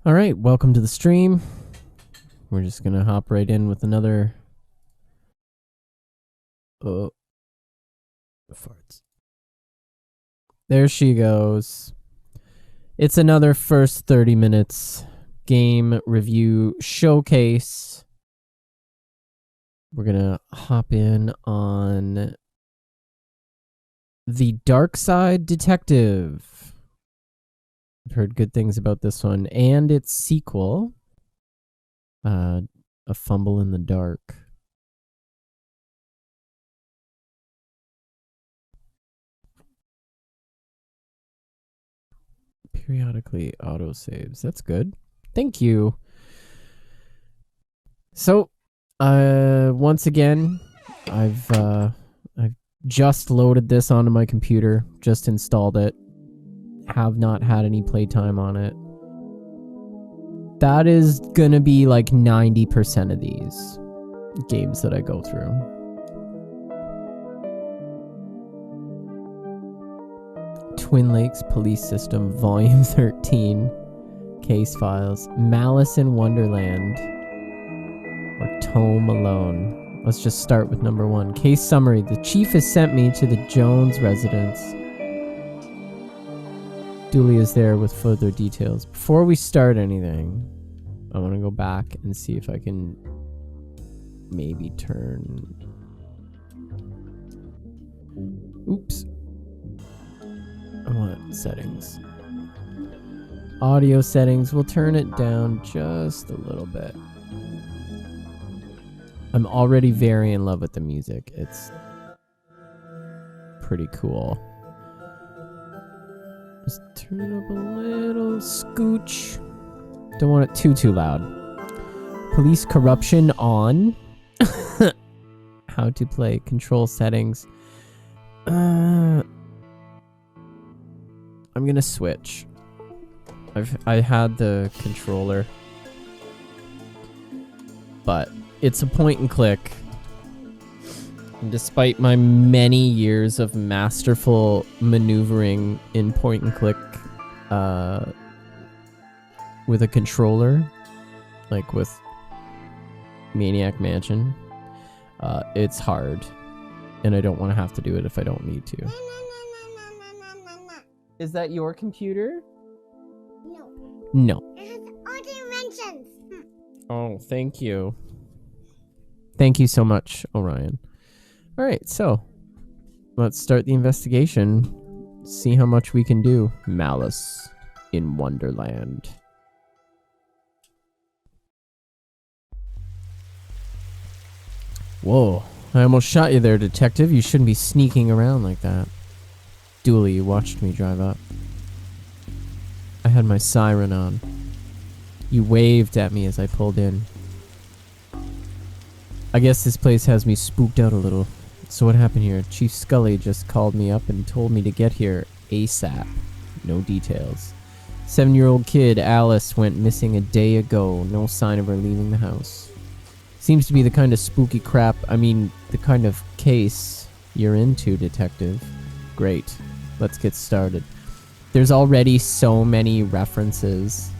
All right, welcome to the stream. We're just gonna hop right in with another. Oh, farts. There she goes. It's another first 30 minutes game review showcase. We're gonna hop in on the Darkside Detective. I've heard good things about this one and its sequel, A Fumble in the Dark. Periodically autosaves. That's good. Thank you. So, once again, I've just loaded this onto my computer, just installed it. Have not had any playtime on it. That is gonna be like 90% of these games that I go through. Twin Lakes Police System, Volume 13, Case Files, Malice in Wonderland, or Tome Alone. Let's just start with number 1. Case summary. The chief has sent me to the Jones residence. Dooley is there with further details. Before we start anything, I want to go back and see if I can maybe turn... Oops. I want settings. Audio settings. We'll turn it down just a little bit. I'm already very in love with the music. It's pretty cool. Just turn it up a little scooch. Don't want it too loud. Police corruption on. How to play. Control settings. I'm gonna switch. I had the controller, but it's a point and click. And despite my many years of masterful maneuvering in point and click with a controller, like with Maniac Mansion, it's hard. And I don't want to have to do it if I don't need to. Is that your computer? No. It has all dimensions. Oh, thank you. Thank you so much, Orion. All right, so let's start the investigation. See how much we can do. Malice in Wonderland. Whoa, I almost shot you there, detective. You shouldn't be sneaking around like that. Dooley, you watched me drive up. I had my siren on. You waved at me as I pulled in. I guess this place has me spooked out a little. So what happened here? Chief Scully just called me up and told me to get here ASAP. No details. 7-year-old kid Alice went missing a day ago. No sign of her leaving the house. Seems to be the kind of spooky crap, the kind of case you're into, detective. Great. Let's get started. There's already so many references.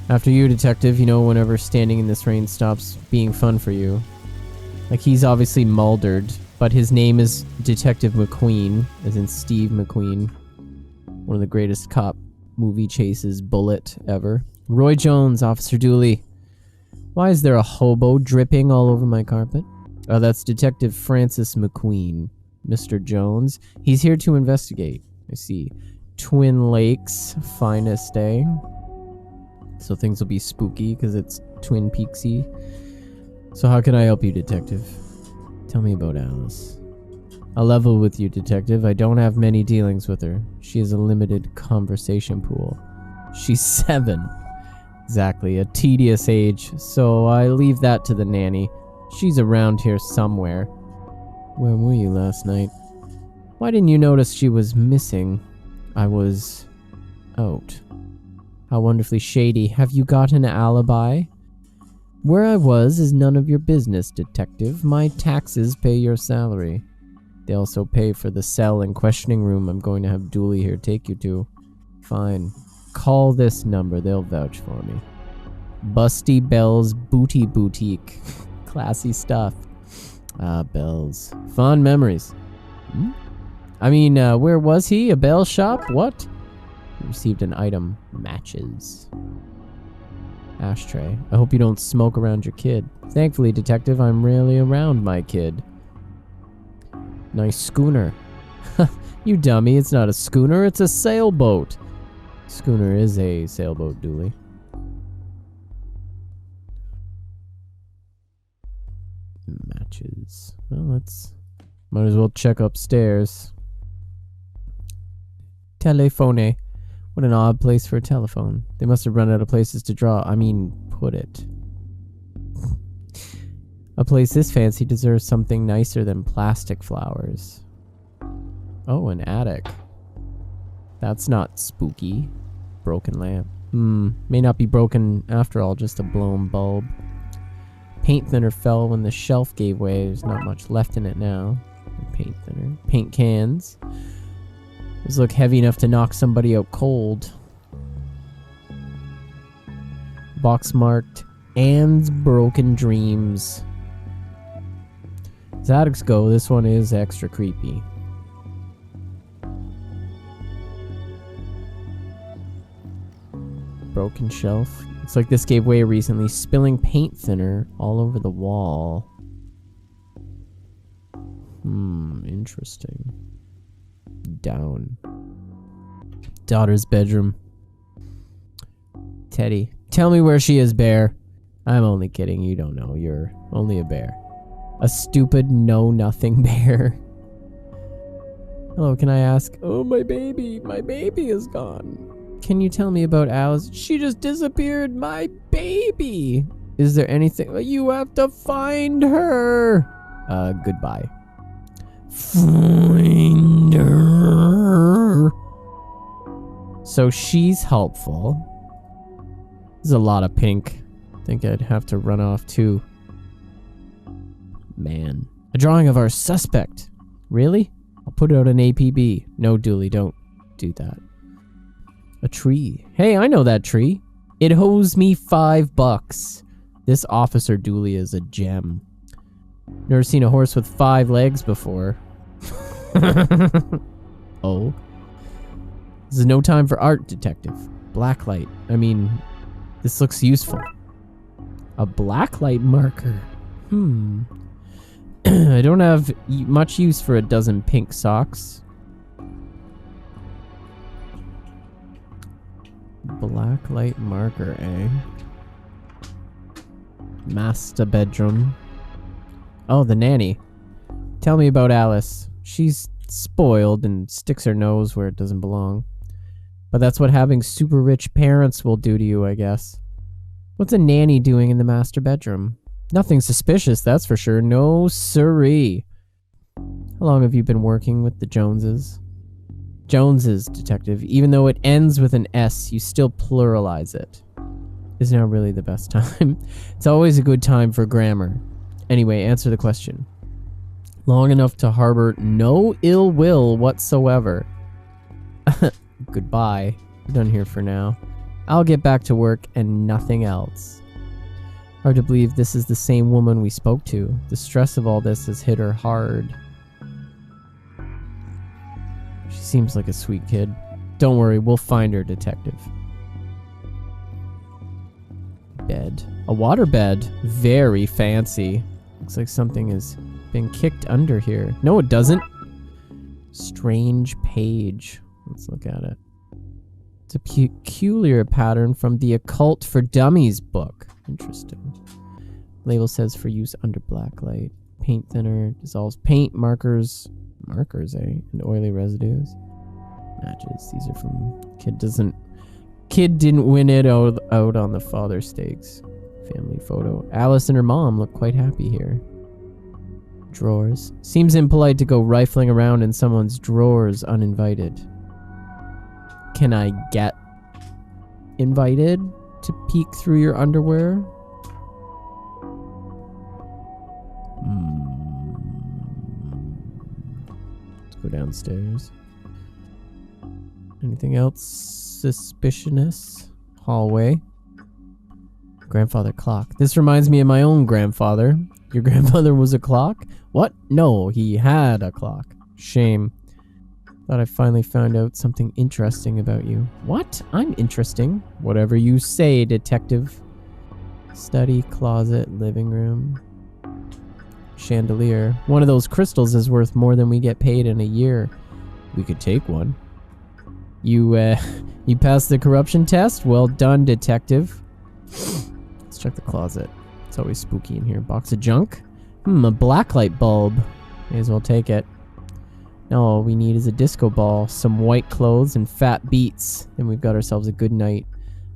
After you, detective, whenever standing in this rain stops being fun for you. Like, he's obviously Muldered, but his name is Detective McQueen, as in Steve McQueen. One of the greatest cop movie chases, Bullet, ever. Roy Jones, Officer Dooley. Why is there a hobo dripping all over my carpet? Oh, that's Detective Francis McQueen. Mr. Jones. He's here to investigate. I see. Twin Lakes, finest day. So things will be spooky because it's Twin Peaksy. So how can I help you, detective? Tell me about Alice. I'll level with you, detective. I don't have many dealings with her. She has a limited conversation pool. She's 7. Exactly, a tedious age. So I leave that to the nanny. She's around here somewhere. Where were you last night? Why didn't you notice she was missing? I was out. How wonderfully shady. Have you got an alibi? Where I was is none of your business, detective. My taxes pay your salary. They also pay for the cell and questioning room I'm going to have Dooley here take you to. Fine. Call this number. They'll vouch for me. Busty Bell's Booty Boutique. Classy stuff. Ah, Bells. Fond memories. Hmm? I mean, where was he? A bell shop? What? He received an item. Matches. Ashtray. I hope you don't smoke around your kid. Thankfully, detective, I'm rarely around my kid. Nice schooner. You dummy, it's not a schooner, it's a sailboat. Schooner is a sailboat, Dooley. Matches. Well, let's... Might as well check upstairs. Telephone. What an odd place for a telephone. They must have run out of places to put it. A place this fancy deserves something nicer than plastic flowers. Oh, an attic. That's not spooky. Broken lamp. May not be broken after all, just a blown bulb. Paint thinner fell when the shelf gave way. There's not much left in it now. Paint thinner. Paint cans. Those look heavy enough to knock somebody out cold. Box marked Anne's Broken Dreams. As addicts go, this one is extra creepy. Broken shelf. Looks like this gave way recently, spilling paint thinner all over the wall. Interesting. Down. Daughter's bedroom. Teddy. Tell me where she is, Bear. I'm only kidding. You don't know. You're only a bear. A stupid know-nothing bear. Hello, can I ask? Oh, my baby. My baby is gone. Can you tell me about Alice? She just disappeared. My baby. Is there anything? You have to find her. Goodbye. Find her. So she's helpful. There's a lot of pink. I think I'd have to run off too. Man. A drawing of our suspect. Really? I'll put it out on APB. No, Dooley, don't do that. A tree. Hey, I know that tree. It owes me $5. This Officer Dooley is a gem. Never seen a horse with 5 legs before. Oh. This is no time for art, detective. Blacklight. I mean, this looks useful. A blacklight marker. I don't have much use for a dozen pink socks. Blacklight marker, eh? Master bedroom. Oh, the nanny. Tell me about Alice. She's spoiled and sticks her nose where it doesn't belong. But that's what having super rich parents will do to you, I guess. What's a nanny doing in the master bedroom? Nothing suspicious, that's for sure. No siree. How long have you been working with the Joneses? Joneses, detective. Even though it ends with an S, you still pluralize it. Is now really the best time? It's always a good time for grammar. Anyway, answer the question. Long enough to harbor no ill will whatsoever. Goodbye. We're done here for now. I'll get back to work and nothing else. Hard to believe this is the same woman we spoke to. The stress of all this has hit her hard. She seems like a sweet kid. Don't worry, we'll find her, detective. Bed. A water bed. Very fancy. Looks like something has been kicked under here. No, it doesn't. Strange page. Let's look at it. It's a peculiar pattern from the Occult for Dummies book. Interesting. Label says for use under blacklight. Paint thinner. Dissolves paint. Markers. Markers, eh? And oily residues. Matches. These are from... Kid didn't win it out on the father stakes. Family photo. Alice and her mom look quite happy here. Drawers. Seems impolite to go rifling around in someone's drawers uninvited. Can I get invited to peek through your underwear? Let's go downstairs. Anything else suspicious? Hallway. Grandfather clock. This reminds me of my own grandfather. Your grandfather was a clock? What? No, he had a clock. Shame. Thought I finally found out something interesting about you. What? I'm interesting. Whatever you say, detective. Study, closet, living room. Chandelier. One of those crystals is worth more than we get paid in a year. We could take one. You passed the corruption test? Well done, detective. Let's check the closet. It's always spooky in here. Box of junk? A blacklight bulb. May as well take it. Now all we need is a disco ball, some white clothes, and fat beats. Then we've got ourselves a good night.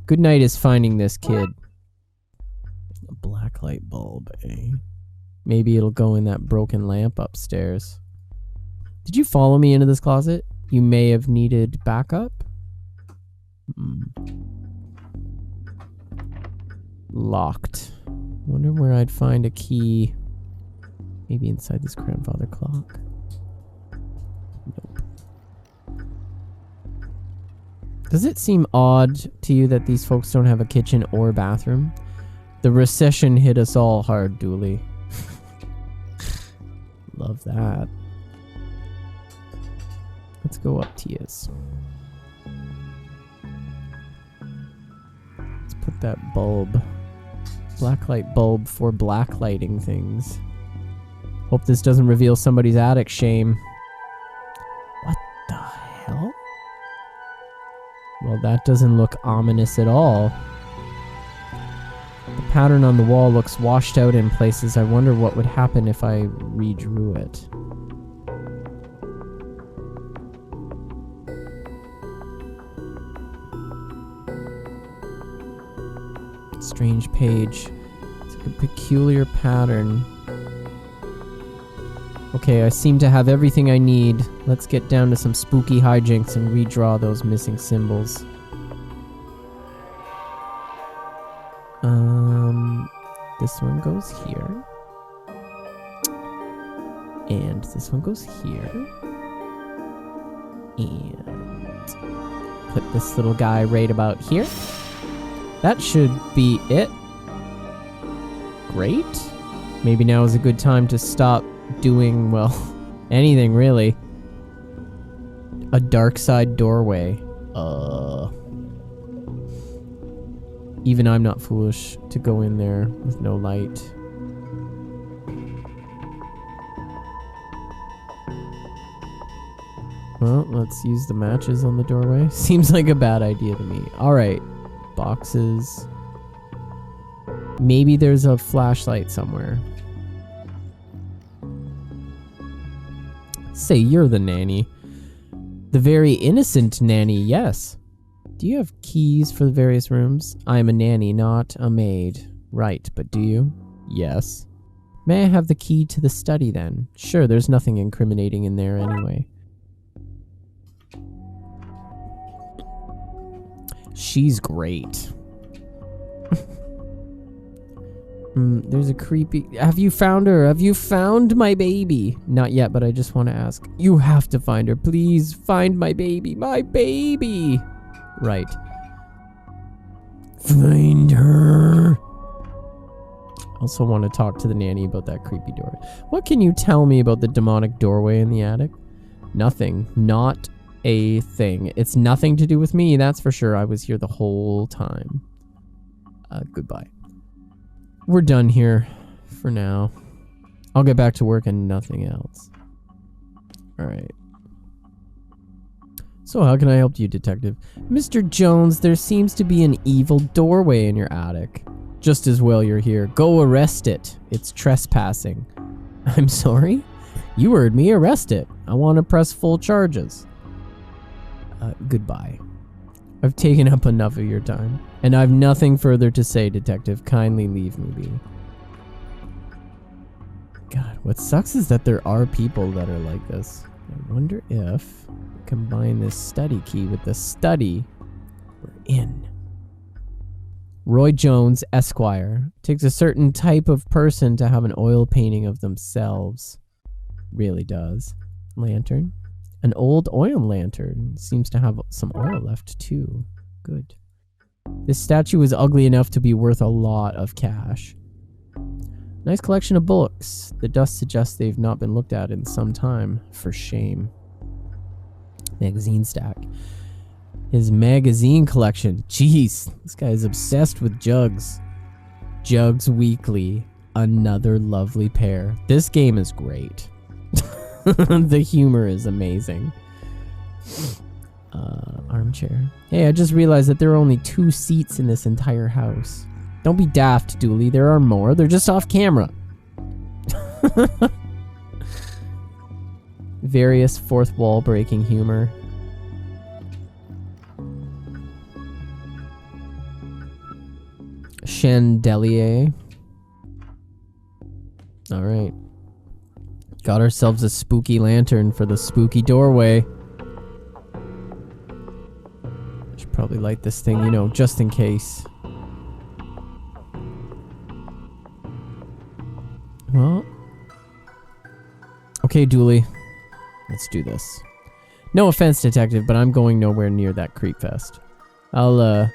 Good night is finding this kid. A blacklight bulb, eh? Maybe it'll go in that broken lamp upstairs. Did you follow me into this closet? You may have needed backup? Locked. Wonder where I'd find a key. Maybe inside this grandfather clock. Nope. Does it seem odd to you that these folks don't have a kitchen or bathroom? The recession hit us all hard, Dooley. Love that. Let's go up Tia's. Let's put that bulb. Blacklight bulb for blacklighting things. Hope this doesn't reveal somebody's attic shame. What the hell? Well, that doesn't look ominous at all. The pattern on the wall looks washed out in places. I wonder what would happen if I redrew it. Strange page. It's like a peculiar pattern. Okay, I seem to have everything I need. Let's get down to some spooky hijinks and redraw those missing symbols. This one goes here. And this one goes here. And put this little guy right about here. That should be it. Great. Maybe now is a good time to stop doing, well, anything really. A dark side doorway. Even I'm not foolish to go in there with no light. Well, let's use the matches on the doorway. Seems like a bad idea to me. Alright. Boxes. Maybe there's a flashlight somewhere. Say you're the nanny. The very innocent nanny, yes. Do you have keys for the various rooms? I am a nanny, not a maid. Right, but do you? Yes. May I have the key to the study then? Sure, there's nothing incriminating in there anyway. She's great. There's a creepy... Have you found her? Have you found my baby? Not yet, but I just want to ask. You have to find her. Please find my baby. My baby! Right. Find her. Also want to talk to the nanny about that creepy doorway. What can you tell me about the demonic doorway in the attic? Nothing. Not a thing. It's nothing to do with me, that's for sure. I was here the whole time. Goodbye. We're done here for now. I'll get back to work and nothing else. Alright. So how can I help you, detective? Mr. Jones, there seems to be an evil doorway in your attic. Just as well you're here. Go arrest it. It's trespassing. I'm sorry? You heard me. Arrest it. I want to press full charges. Goodbye. I've taken up enough of your time. And I've nothing further to say, detective. Kindly leave me be. God, what sucks is that there are people that are like this. I wonder if we combine this study key with the study we're in. Roy Jones, Esquire. Takes a certain type of person to have an oil painting of themselves. Really does. Lantern. An old oil lantern. Seems to have some oil left too. Good. This statue is ugly enough to be worth a lot of cash. Nice collection of books. The dust suggests they've not been looked at in some time. For shame. Magazine stack. His magazine collection. Jeez, this guy is obsessed with Jugs. Jugs Weekly. Another lovely pair. This game is great. The humor is amazing. Armchair. Hey, I just realized that there are only 2 seats in this entire house. Don't be daft, Dooley. There are more. They're just off camera. Various fourth wall breaking humor. Chandelier. Alright. Got ourselves a spooky lantern for the spooky doorway. Should probably light this thing, you know, just in case. Well. Okay, Dooley. Let's do this. No offense, Detective, but I'm going nowhere near that creep fest. I'll,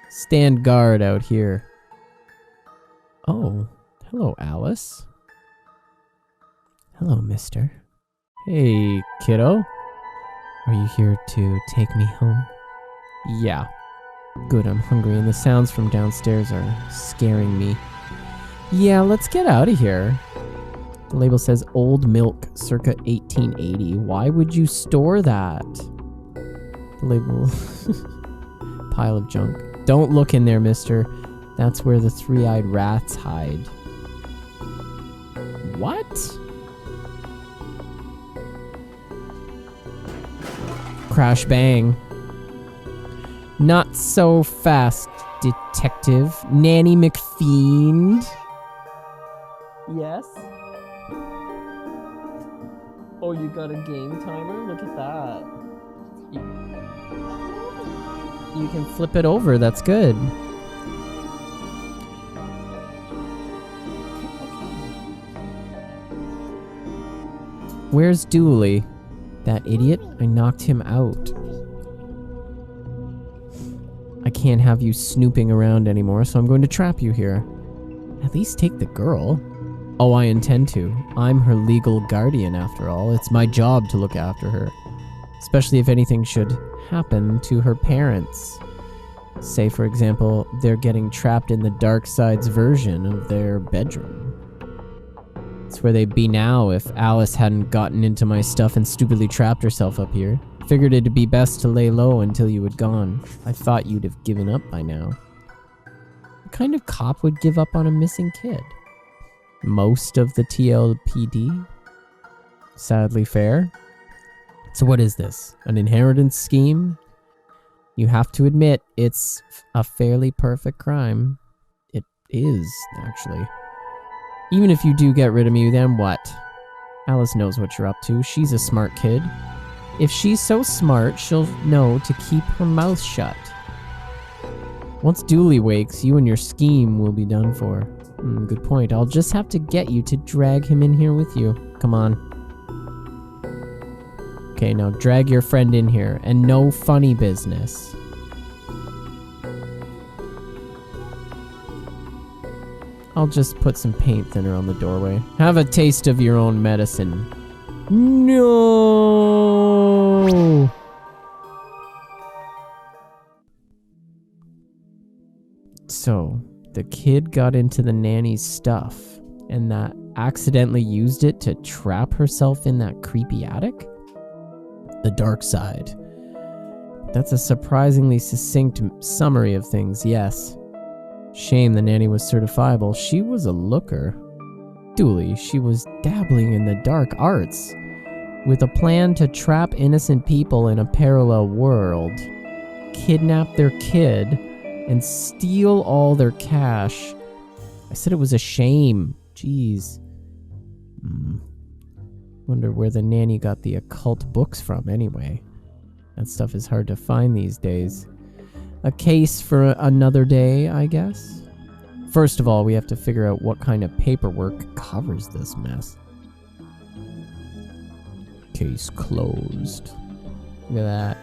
stand guard out here. Oh. Hello, Alice. Hello, mister. Hey, kiddo. Are you here to take me home? Yeah. Good, I'm hungry and the sounds from downstairs are scaring me. Yeah, let's get out of here. The label says old milk circa 1880. Why would you store that? The label... Pile of junk. Don't look in there, mister. That's where the 3-eyed rats hide. What? Crash bang. Not so fast, Detective. Nanny McFiend. Yes? Oh, you got a game timer? Look at that. You can flip it over. That's good. Where's Dooley? That idiot? I knocked him out. I can't have you snooping around anymore, so I'm going to trap you here. At least take the girl. Oh, I intend to. I'm her legal guardian, after all. It's my job to look after her. Especially if anything should happen to her parents. Say, for example, they're getting trapped in the Darkside's version of their bedroom. It's where they'd be now if Alice hadn't gotten into my stuff and stupidly trapped herself up here. Figured it'd be best to lay low until you had gone. I thought you'd have given up by now. What kind of cop would give up on a missing kid? Most of the TLPD? Sadly fair. So what is this? An inheritance scheme? You have to admit, it's a fairly perfect crime. It is, actually. Even if you do get rid of me, then what? Alice knows what you're up to. She's a smart kid. If she's so smart, she'll know to keep her mouth shut. Once Dooley wakes, you and your scheme will be done for. Good point. I'll just have to get you to drag him in here with you. Come on. Okay, now drag your friend in here, and no funny business. I'll just put some paint thinner on the doorway. Have a taste of your own medicine. No! So, the kid got into the nanny's stuff, and that accidentally used it to trap herself in that creepy attic? The dark side. That's a surprisingly succinct summary of things, yes. Shame the nanny was certifiable. She was a looker. Dooley, she was dabbling in the dark arts, with a plan to trap innocent people in a parallel world, kidnap their kid, and steal all their cash. I said it was a shame. Jeez. Wonder where the nanny got the occult books from anyway. That stuff is hard to find these days. A case for another day, I guess? First of all, we have to figure out what kind of paperwork covers this mess. Case closed. Look at that.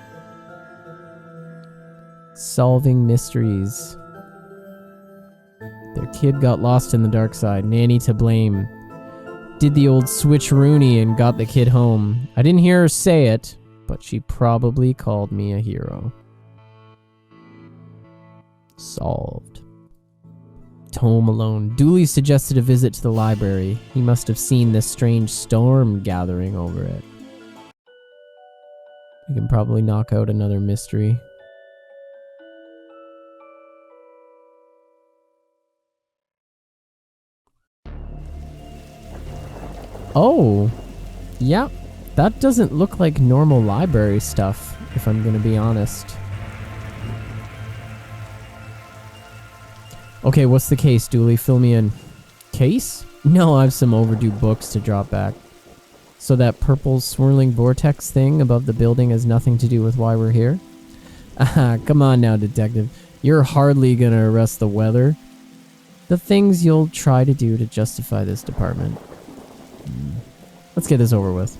Solving mysteries. Their kid got lost in the dark side. Nanny to blame. Did the old switcheroony and got the kid home. I didn't hear her say it, but she probably called me a hero. Solved. Home alone. Dooley suggested a visit to the library. He must have seen this strange storm gathering over it. We can probably knock out another mystery. Oh, yeah, that doesn't look like normal library stuff, if I'm gonna be honest. Okay, what's the case, Dooley? Fill me in. Case? No, I have some overdue books to drop back. So that purple swirling vortex thing above the building has nothing to do with why we're here? Ah, come on now, detective. You're hardly gonna arrest the weather. The things you'll try to do to justify this department. Let's get this over with.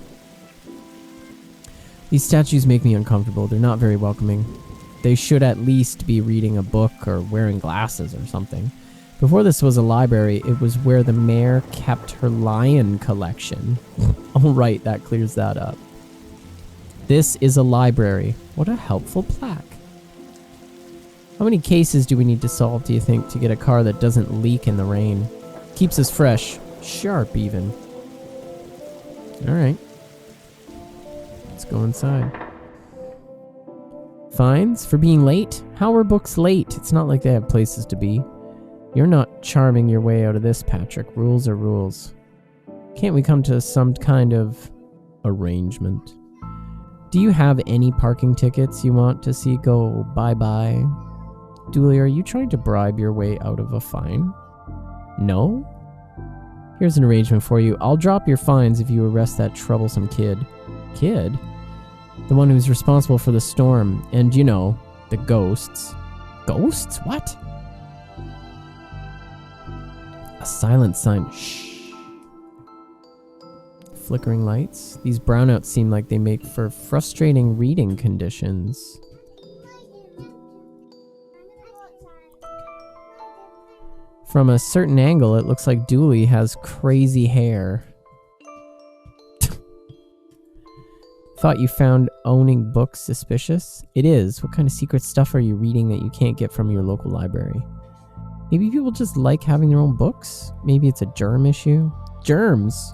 These statues make me uncomfortable. They're not very welcoming. They should at least be reading a book or wearing glasses or something. Before this was a library, it was where the mayor kept her lion collection. All right, that clears that up. This is a library. What a helpful plaque. How many cases do we need to solve, do you think, to get a car that doesn't leak in the rain? Keeps us fresh. Sharp, even. Alright. Let's go inside. Fines for being late? How are books late? It's not like they have places to be. You're not charming your way out of this, Patrick. Rules are rules. Can't we come to some kind of arrangement? Do you have any parking tickets you want to see go bye-bye? Dooley, are you trying to bribe your way out of a fine? No? Here's an arrangement for you. I'll drop your fines if you arrest that troublesome kid. Kid? The one who's responsible for the storm. And, you know, the ghosts. Ghosts? What? A silent sign. Shh. Flickering lights. These brownouts seem like they make for frustrating reading conditions. From a certain angle, it looks like Dooley has crazy hair. Thought you found owning books suspicious? It is. What kind of secret stuff are you reading that you can't get from your local library? Maybe people just like having their own books? Maybe it's a germ issue? Germs?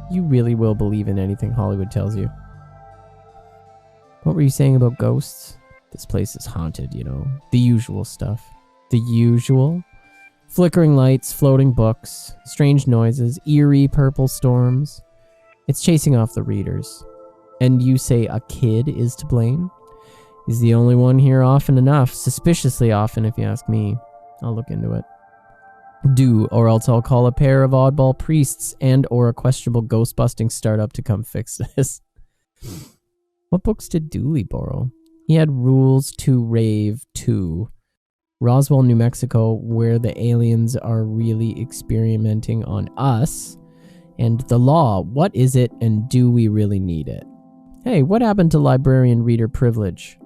You really will believe in anything Hollywood tells you. What were you saying about ghosts? This place is haunted, you know. The usual stuff. The usual? Flickering lights, floating books, strange noises, eerie purple storms. It's chasing off the readers. And you say a kid is to blame? He's the only one here often enough. Suspiciously often, if you ask me. I'll look into it. Do, or else I'll call a pair of oddball priests and or a questionable ghost-busting startup to come fix this. What books did Dooley borrow? He had Rules to Rave 2. Roswell, New Mexico, where the aliens are really experimenting on us. And The Law, what is it and do we really need it? Hey, what happened to librarian reader privilege?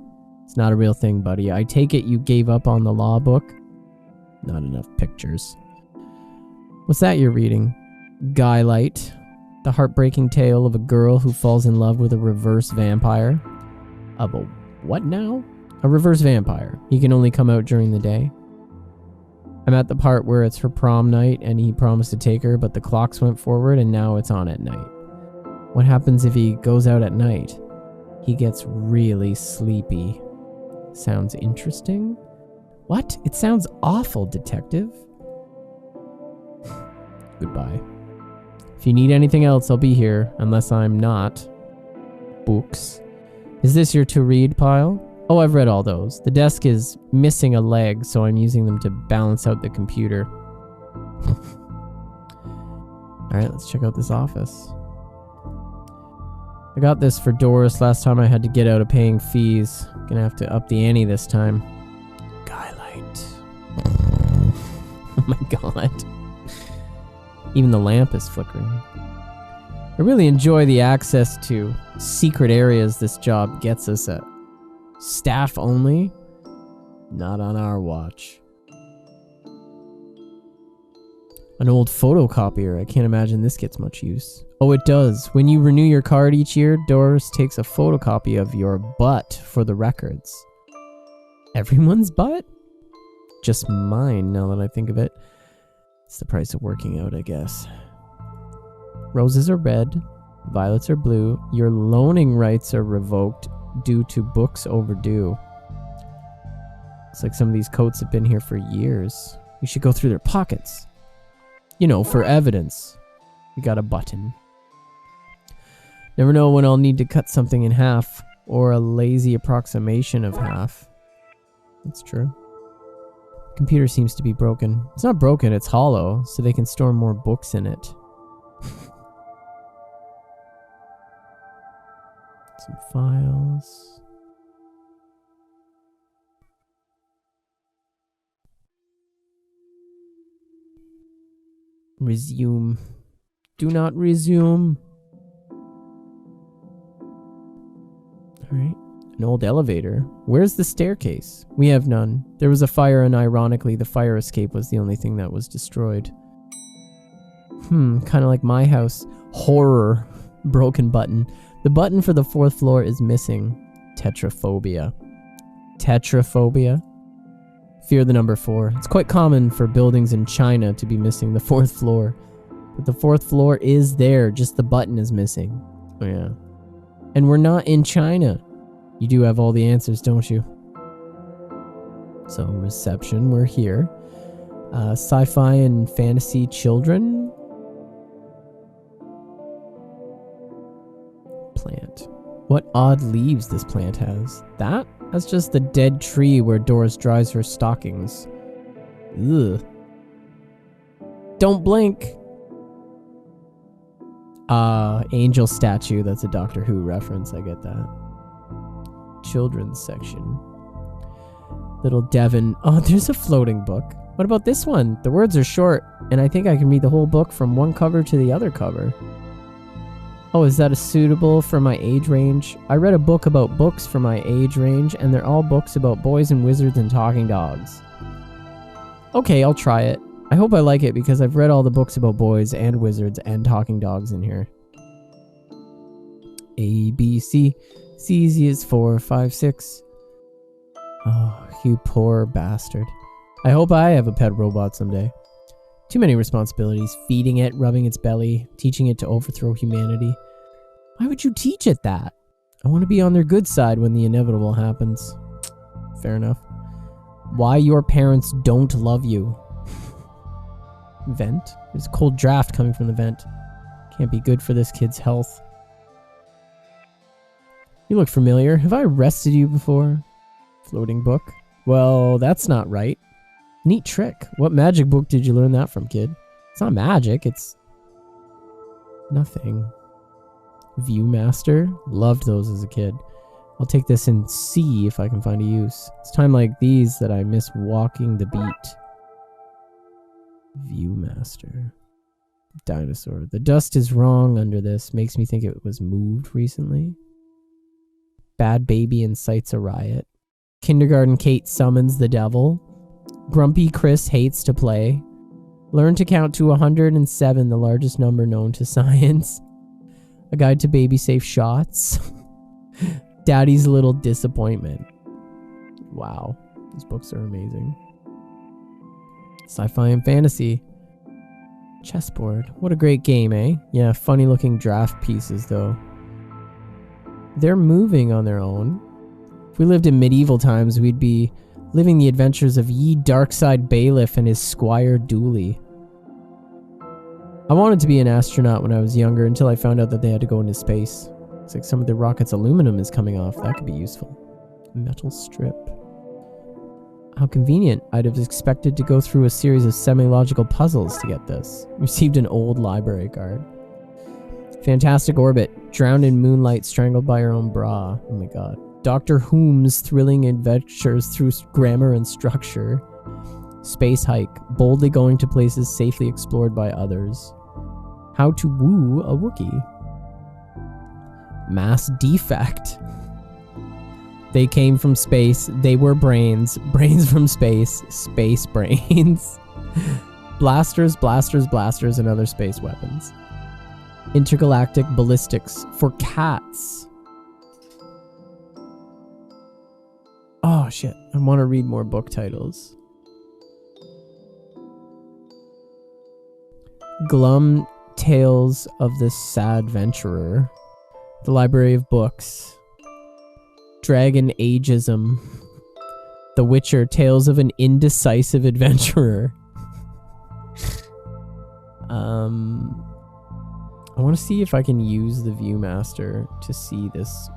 It's not a real thing, buddy. I take it you gave up on the law book? Not enough pictures. What's that you're reading? Guylight, the heartbreaking tale of a girl who falls in love with a reverse vampire. Of a what now? A reverse vampire. He can only come out during the day. I'm at the part where it's her prom night and he promised to take her, but the clocks went forward and now it's on at night. What happens if he goes out at night? He gets really sleepy. Sounds interesting? What? It sounds awful, detective. Goodbye. If you need anything else, I'll be here, unless I'm not. Books. Is this your to-read pile? Oh, I've read all those. The desk is missing a leg, so I'm using them to balance out the computer. Alright, let's check out this office. I got this for Doris last time I had to get out of paying fees. Gonna have to up the ante this time. Skylight. Oh my god. Even the lamp is flickering. I really enjoy the access to secret areas this job gets us at. Staff only? Not on our watch. An old photocopier. I can't imagine this gets much use. Oh, it does. When you renew your card each year, Doris takes a photocopy of your butt for the records. Everyone's butt? Just mine, now that I think of it. It's the price of working out, I guess. Roses are red. Violets are blue. Your loaning rights are revoked due to books overdue. It's like some of these coats have been here for years. We should go through their pockets. You know, for evidence. We got a button. Never know when I'll need to cut something in half, or a lazy approximation of half. That's true. Computer seems to be broken. It's not broken, it's hollow, so they can store more books in it. Some files. Resume. Do not resume. Alright. An old elevator. Where's the staircase? We have none. There was a fire and ironically the fire escape was the only thing that was destroyed. Kind of like my house. Horror. Broken button. The button for the 4th floor is missing. Tetraphobia. Tetraphobia? Fear the number 4. It's quite common for buildings in China to be missing the 4th floor. But the 4th floor is there, just the button is missing. Oh yeah. And we're not in China. You do have all the answers, don't you? So, reception, we're here. Sci-fi and fantasy children. Plant. What odd leaves this plant has. That's just the dead tree where Doris dries her stockings. Ugh. Don't blink. Angel statue. That's a Doctor Who reference. I get that. Children's section. Little Devon. Oh, there's a floating book. What about this one? The words are short, and I think I can read the whole book from one cover to the other cover. Oh, is that a suitable for my age range? I read a book about books for my age range, and they're all books about boys and wizards and talking dogs. Okay, I'll try it. I hope I like it because I've read all the books about boys and wizards and talking dogs in here. A, B, C. C is 4, 5, 6. Oh, you poor bastard. I hope I have a pet robot someday. Too many responsibilities. Feeding it, rubbing its belly, teaching it to overthrow humanity. Why would you teach it that? I want to be on their good side when the inevitable happens. Fair enough. Why your parents don't love you. Vent? There's a cold draft coming from the vent. Can't be good for this kid's health. You look familiar. Have I arrested you before? Floating book. Well, that's not right. Neat trick. What magic book did you learn that from, kid? It's not magic, it's nothing. Viewmaster. Loved those as a kid. I'll take this in C if I can find a use. It's time like these that I miss walking the beat. Viewmaster. Dinosaur. The dust is wrong under this. Makes me think it was moved recently. Bad baby incites a riot. Kindergarten Kate summons the devil. Grumpy Chris hates to play. Learn to count to 107, the largest number known to science. A guide to baby safe shots. Daddy's little disappointment. Wow, these books are amazing. Sci-fi and fantasy. Chessboard. What a great game, eh? Yeah, funny looking draft pieces though. They're moving on their own. If we lived in medieval times, we'd be living the adventures of ye Darkside Bailiff and his squire Dooley. I wanted to be an astronaut when I was younger until I found out that they had to go into space. Looks like some of the rocket's aluminum is coming off. That could be useful. Metal strip. How convenient. I'd have expected to go through a series of semi-logical puzzles to get this. Received an old library card. Fantastic orbit. Drowned in moonlight, strangled by her own bra. Oh my god. Dr. Whom's thrilling adventures through grammar and structure. Space hike. Boldly going to places safely explored by others. How to woo a Wookiee. Mass defect. They came from space. They were brains. Brains from space. Space brains. Blasters, blasters, blasters, and other space weapons. Intergalactic ballistics for cats. Oh, shit. I want to read more book titles. Glum Tales of the Sad Venturer. The Library of Books. Dragon Ageism. The Witcher, Tales of an Indecisive Adventurer. I want to see if I can use the Viewmaster to see this.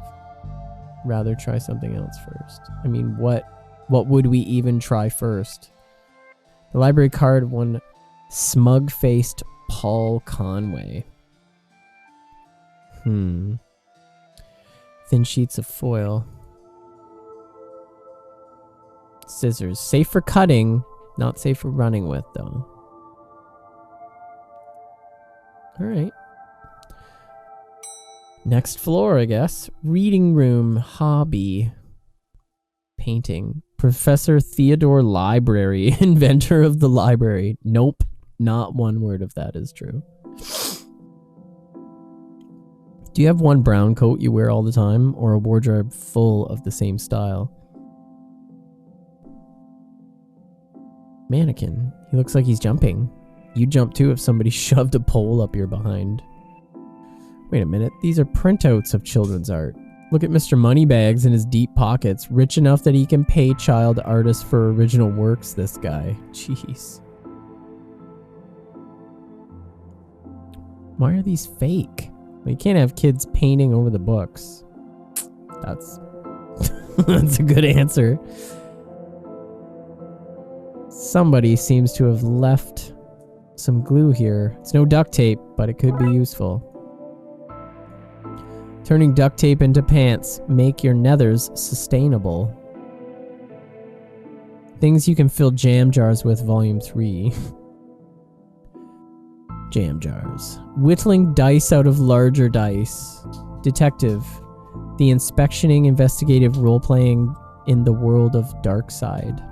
Rather try something else first. I mean, what would we even try first? The library card of one smug-faced Paul Conway. Thin sheets of foil. Scissors. Safe for cutting, not safe for running with, though. Alright. Next floor, I guess. Reading room. Hobby. Painting. Professor Theodore Library. Inventor of the library. Nope. Not one word of that is true. Do you have one brown coat you wear all the time, or a wardrobe full of the same style? Mannequin. He looks like he's jumping. You'd jump too if somebody shoved a pole up your behind. Wait a minute, these are printouts of children's art. Look at Mr. Moneybags in his deep pockets, rich enough that he can pay child artists for original works, this guy. Jeez. Why are these fake? Well, you can't have kids painting over the books. That's... that's a good answer. Somebody seems to have left some glue here. It's no duct tape, but it could be useful. Turning duct tape into pants. Make your nethers sustainable. Things you can fill jam jars with, Volume 3. Jam jars. Whittling dice out of larger dice. Detective. The inspectioning investigative role-playing in the world of Darkside.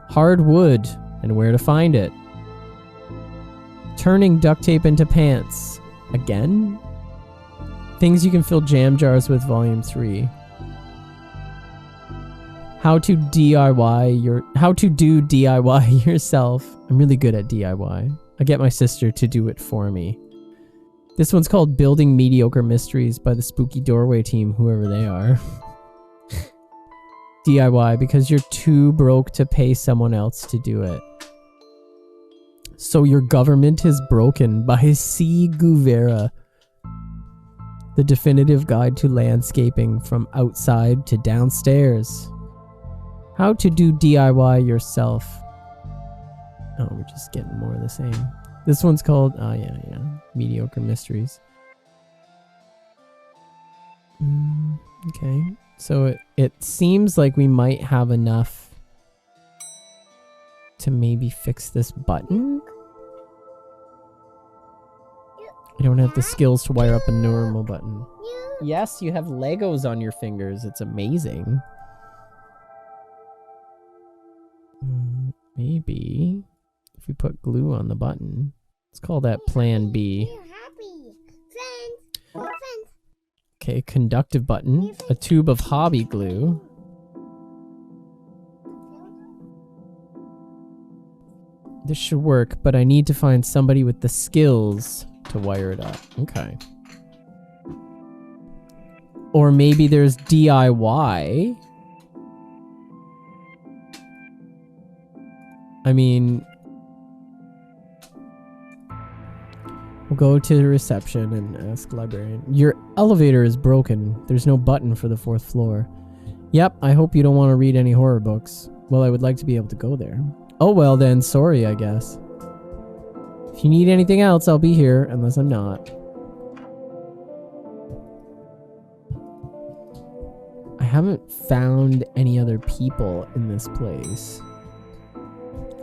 Hard wood, and where to find it. Turning duct tape into pants. Again? Things you can fill jam jars with, Volume 3. How to do DIY yourself. I'm really good at DIY. I get my sister to do it for me. This one's called Building Mediocre Mysteries by the Spooky Doorway team, whoever they are. DIY because you're too broke to pay someone else to do it. So Your Government is Broken by C. Guvera. The definitive guide to landscaping from outside to downstairs. How to do DIY yourself. Oh, we're just getting more of the same. This one's called, oh yeah, Mediocre Mysteries. Okay, so it seems like we might have enough to maybe fix this button. I don't have the skills to wire up a normal button. Yes, you have Legos on your fingers. It's amazing. Maybe if we put glue on the button. Let's call that Plan B. Okay, conductive button. A tube of hobby glue. This should work, but I need to find somebody with the skills to wire it up. Okay. Or maybe there's DIY. I mean, we'll go to the reception and ask the librarian. Your elevator is broken. There's no button for the 4th floor. Yep, I hope you don't want to read any horror books. Well, I would like to be able to go there. Oh well then, sorry, I guess. If you need anything else, I'll be here, unless I'm not. I haven't found any other people in this place.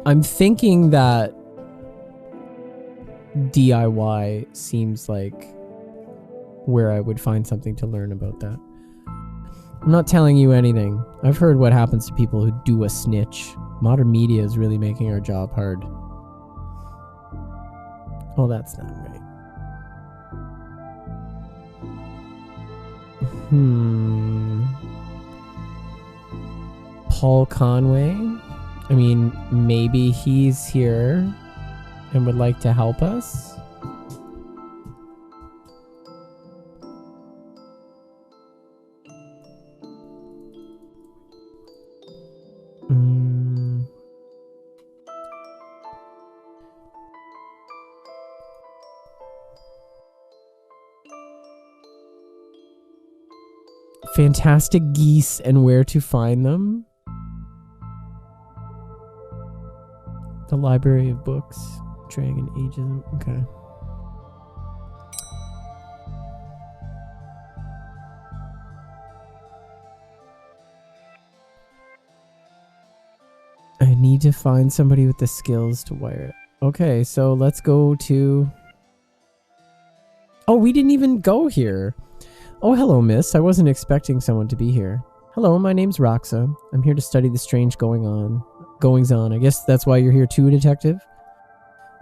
I'm thinking that DIY seems like where I would find something to learn about that. I'm not telling you anything. I've heard what happens to people who do a snitch. Modern media is really making our job hard. Oh, that's not right. Paul Conway? I mean, maybe he's here and would like to help us? Fantastic geese and where to find them? The Library of Books. Dragon Ageism. Okay. I need to find somebody with the skills to wire it. Okay, so let's go to... Oh, we didn't even go here. Oh, hello, miss. I wasn't expecting someone to be here. Hello, my name's Roxa. I'm here to study the strange goings on. I guess that's why you're here too, detective?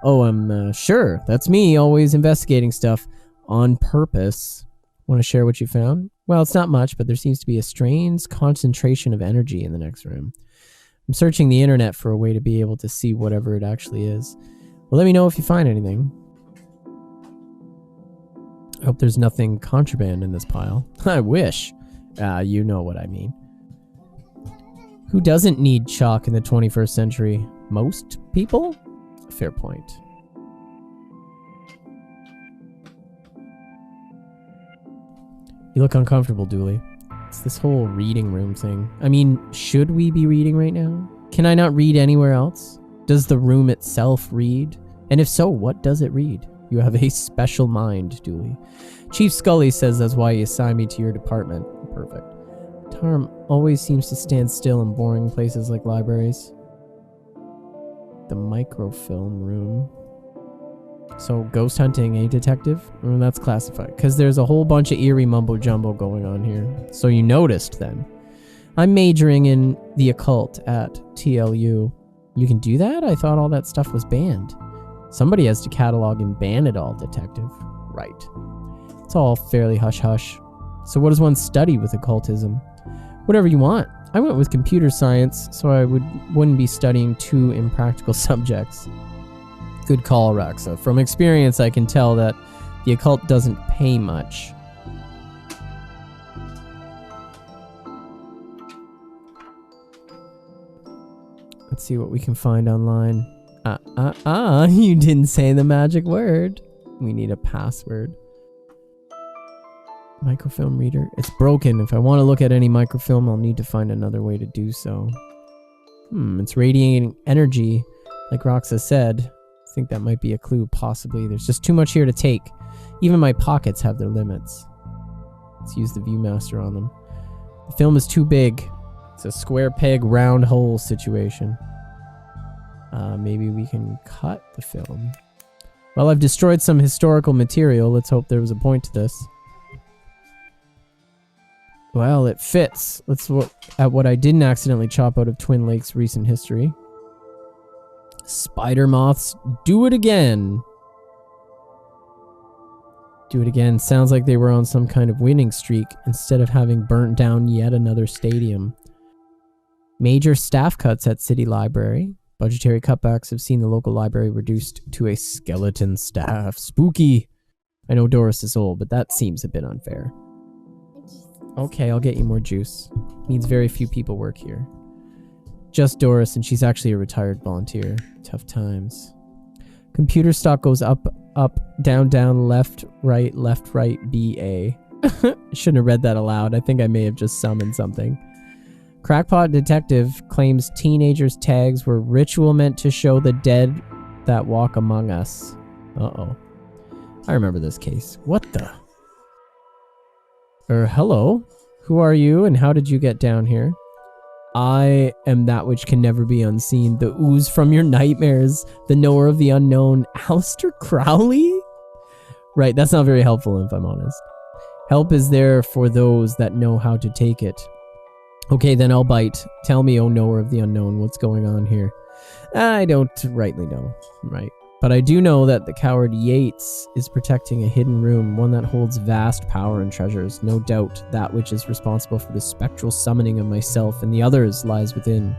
Oh, sure. That's me, always investigating stuff on purpose. Want to share what you found? Well, it's not much, but there seems to be a strange concentration of energy in the next room. I'm searching the internet for a way to be able to see whatever it actually is. Well, let me know if you find anything. I hope there's nothing contraband in this pile. I wish. You know what I mean. Who doesn't need chalk in the 21st century? Most people? Fair point. You look uncomfortable, Dooley. It's this whole reading room thing. I mean, should we be reading right now? Can I not read anywhere else? Does the room itself read? And if so, what does it read? You have a special mind, Dooley. Chief Scully says that's why he assigned me to your department. Perfect. Tarm always seems to stand still in boring places like libraries. The microfilm room. So, ghost hunting, eh, detective? Well, that's classified. Because there's a whole bunch of eerie mumbo-jumbo going on here. So you noticed, then. I'm majoring in the occult at TLU. You can do that? I thought all that stuff was banned. Somebody has to catalog and ban it all, detective. Right. It's all fairly hush-hush. So what does one study with occultism? Whatever you want. I went with computer science, so I wouldn't be studying two impractical subjects. Good call, Raxa. From experience, I can tell that the occult doesn't pay much. Let's see what we can find online. You didn't say the magic word. We need a password. Microfilm reader. It's broken. If I want to look at any microfilm, I'll need to find another way to do so. It's radiating energy, like Roxa said. I think that might be a clue, possibly. There's just too much here to take. Even my pockets have their limits. Let's use the Viewmaster on them. The film is too big. It's a square peg, round hole situation. Maybe we can cut the film. Well, I've destroyed some historical material. Let's hope there was a point to this. Well, it fits. Let's look at what I didn't accidentally chop out of Twin Lakes' recent history. Spider moths, do it again. Do it again. Sounds like they were on some kind of winning streak instead of having burnt down yet another stadium. Major staff cuts at City Library. Budgetary cutbacks have seen the local library reduced to a skeleton staff. Spooky. I know Doris is old, but that seems a bit unfair. Okay, I'll get you more juice. Means very few people work here. Just Doris, and she's actually a retired volunteer. Tough times. Computer stock goes up, up, down, down, left, right, BA. Shouldn't have read that aloud. I think I may have just summoned something. Crackpot detective claims teenagers' tags were ritual meant to show the dead that walk among us. Uh-oh. I remember this case. What the? Hello? Who are you and how did you get down here? I am that which can never be unseen. The ooze from your nightmares. The knower of the unknown. Aleister Crowley? Right, that's not very helpful if I'm honest. Help is there for those that know how to take it. Okay, then I'll bite. Tell me, O knower of the unknown, what's going on here? I don't rightly know, right? But I do know that the coward Yates is protecting a hidden room, one that holds vast power and treasures. No doubt that which is responsible for the spectral summoning of myself and the others lies within.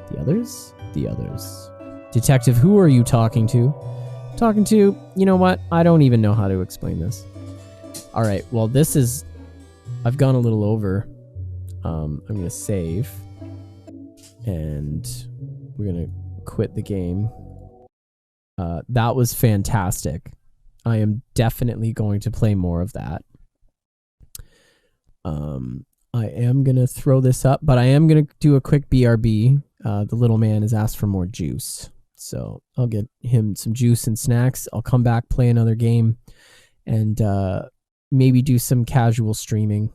The others? The others. Detective, who are you talking to? Talking to, you know what? I don't even know how to explain this. All right, well, this is... I've gone a little over. I'm going to save. And we're going to quit the game. That was fantastic. I am definitely going to play more of that. I am going to throw this up, but I am going to do a quick BRB. The little man has asked for more juice. So I'll get him some juice and snacks. I'll come back, play another game, and maybe do some casual streaming.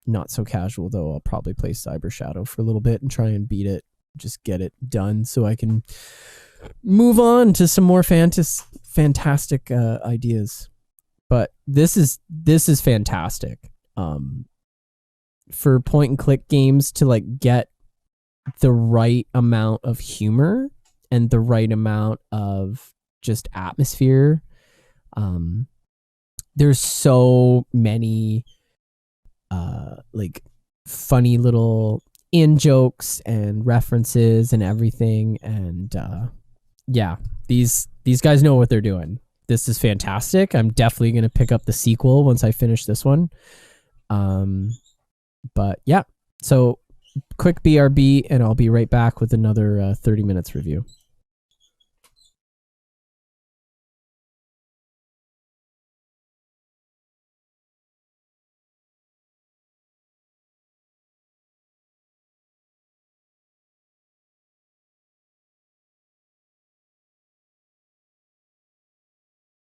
Not so casual, though. I'll probably play Cyber Shadow for a little bit and try and beat it. Just get it done so I can move on to some more fantastic ideas. But this is fantastic. For point and click games to like get the right amount of humor and the right amount of just atmosphere. There's so many like funny little in jokes and references and everything, and yeah, these guys know what they're doing. This is fantastic. I'm definitely going to pick up the sequel once I finish this one. But yeah, so quick BRB and I'll be right back with another 30 minutes review.